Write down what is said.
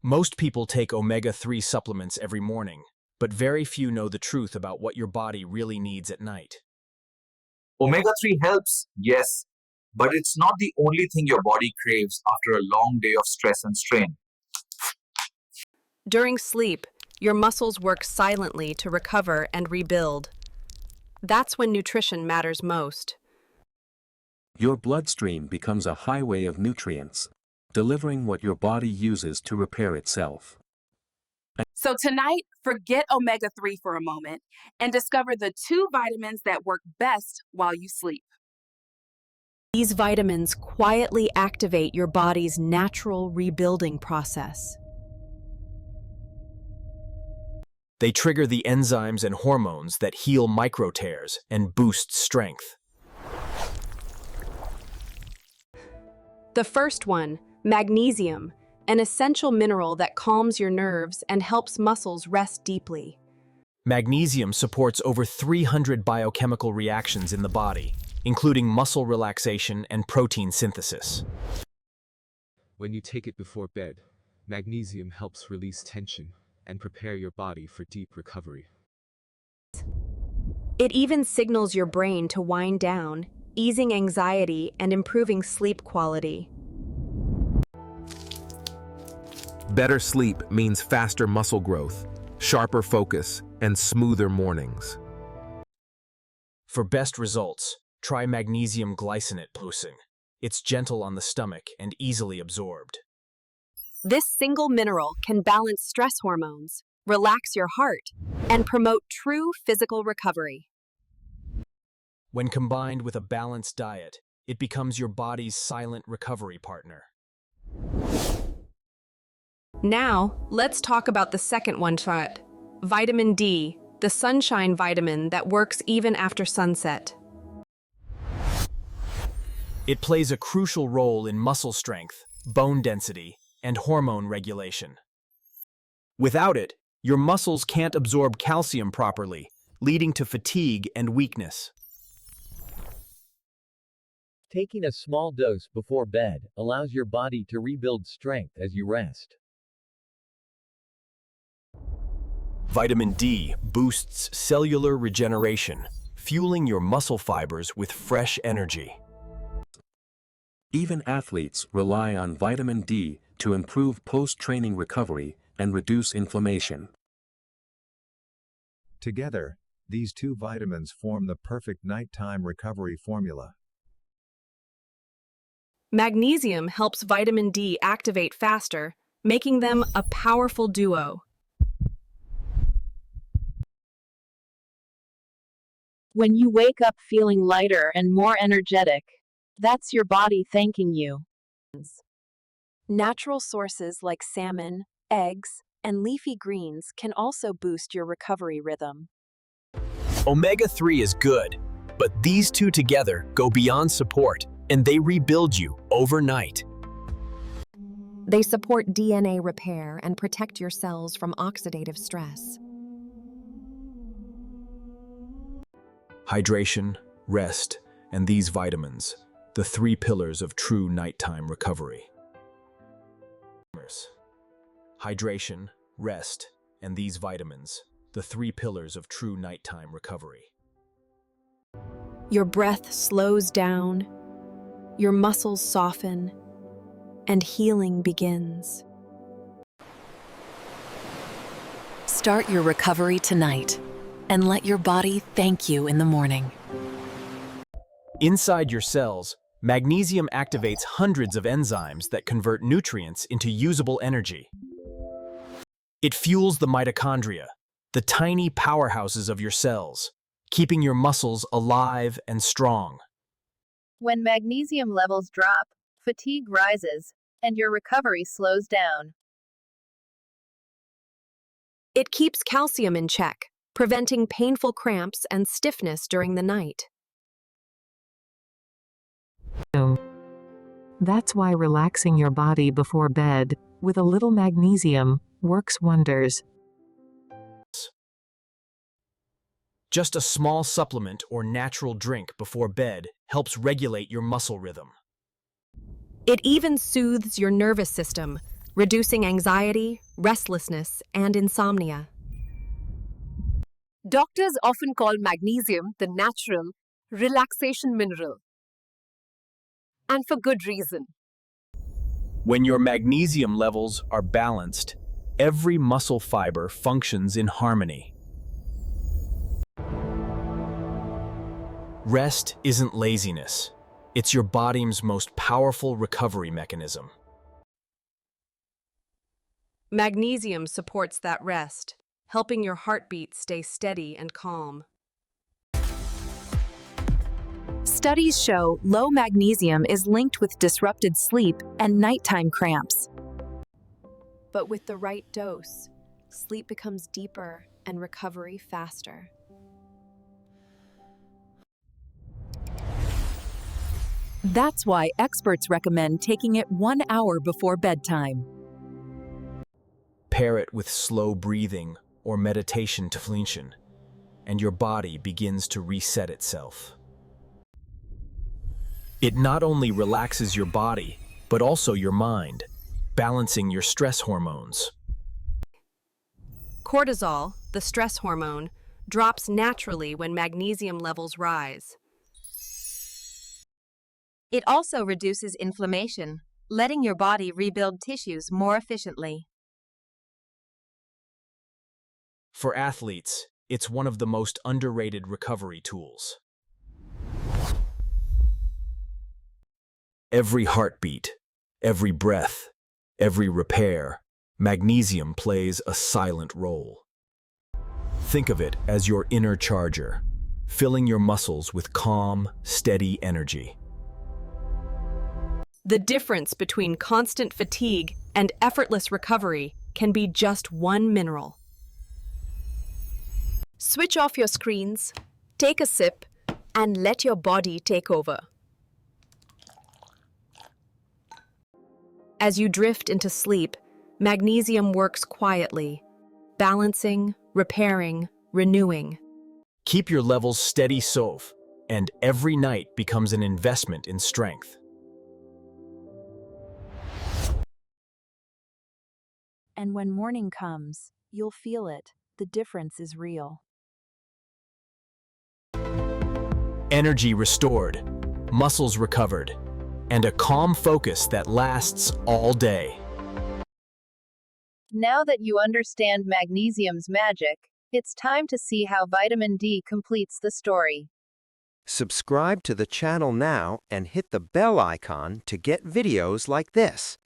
Most people take omega-3 supplements every morning, but very few know the truth about what your body really needs at night. Omega 3 helps, yes, but it's not the only thing your body craves after a long day of stress and strain. During sleep, your muscles work silently to recover and rebuild. That's when nutrition matters most. Your bloodstream becomes a highway of nutrients, delivering what your body uses to repair itself. So tonight, forget omega-3 for a moment and discover the 2 vitamins that work best while you sleep. These vitamins quietly activate your body's natural rebuilding process. They trigger the enzymes and hormones that heal micro tears and boost strength. The first one, magnesium, an essential mineral that calms your nerves and helps muscles rest deeply. Magnesium supports over 300 biochemical reactions in the body, including muscle relaxation and protein synthesis. When you take it before bed, magnesium helps release tension and prepare your body for deep recovery. It even signals your brain to wind down, easing anxiety and improving sleep quality. Better sleep means faster muscle growth, sharper focus, and smoother mornings. For best results, try magnesium glycinate boosting. It's gentle on the stomach and easily absorbed. This single mineral can balance stress hormones, relax your heart, and promote true physical recovery. When combined with a balanced diet, it becomes your body's silent recovery partner. Now, let's talk about the second one, vitamin D, the sunshine vitamin that works even after sunset. It plays a crucial role in muscle strength, bone density, and hormone regulation. Without it, your muscles can't absorb calcium properly, leading to fatigue and weakness. Taking a small dose before bed allows your body to rebuild strength as you rest. Vitamin D boosts cellular regeneration, fueling your muscle fibers with fresh energy. Even athletes rely on vitamin D to improve post-training recovery and reduce inflammation. Together, these 2 vitamins form the perfect nighttime recovery formula. Magnesium helps vitamin D activate faster, making them a powerful duo. When you wake up feeling lighter and more energetic, that's your body thanking you. Natural sources like salmon, eggs, and leafy greens can also boost your recovery rhythm. Omega-3 is good, but these 2 together go beyond support, and they rebuild you overnight. They support DNA repair and protect your cells from oxidative stress. Hydration, rest, and these vitamins, the 3 pillars of true nighttime recovery. Hydration, rest, and these vitamins, the 3 pillars of true nighttime recovery. Your breath slows down, your muscles soften, and healing begins. Start your recovery tonight and let your body thank you in the morning. Inside your cells, magnesium activates hundreds of enzymes that convert nutrients into usable energy. It fuels the mitochondria, the tiny powerhouses of your cells, keeping your muscles alive and strong. When magnesium levels drop, fatigue rises, and your recovery slows down. It keeps calcium in check, preventing painful cramps and stiffness during the night. That's why relaxing your body before bed with a little magnesium works wonders. Just a small supplement or natural drink before bed helps regulate your muscle rhythm. It even soothes your nervous system, reducing anxiety, restlessness, and insomnia. Doctors often call magnesium the natural relaxation mineral. And for good reason. When your magnesium levels are balanced, every muscle fiber functions in harmony. Rest isn't laziness. It's your body's most powerful recovery mechanism. Magnesium supports that rest, helping your heartbeat stay steady and calm. Studies show low magnesium is linked with disrupted sleep and nighttime cramps. But with the right dose, sleep becomes deeper and recovery faster. That's why experts recommend taking it 1 hour before bedtime. Pair it with slow breathing or meditation to flinchen, and your body begins to reset itself. It not only relaxes your body, but also your mind, balancing your stress hormones. Cortisol, the stress hormone, drops naturally when magnesium levels rise. It also reduces inflammation, letting your body rebuild tissues more efficiently. For athletes, it's one of the most underrated recovery tools. Every heartbeat, every breath, every repair, magnesium plays a silent role. Think of it as your inner charger, filling your muscles with calm, steady energy. The difference between constant fatigue and effortless recovery can be just one mineral. Switch off your screens, take a sip, and let your body take over. As you drift into sleep, magnesium works quietly, balancing, repairing, renewing. Keep your levels steady, and every night becomes an investment in strength. And when morning comes, you'll feel it. The difference is real. Energy restored, muscles recovered, and a calm focus that lasts all day. Now that you understand magnesium's magic, it's time to see how vitamin D completes the story. Subscribe to the channel now and hit the bell icon to get videos like this.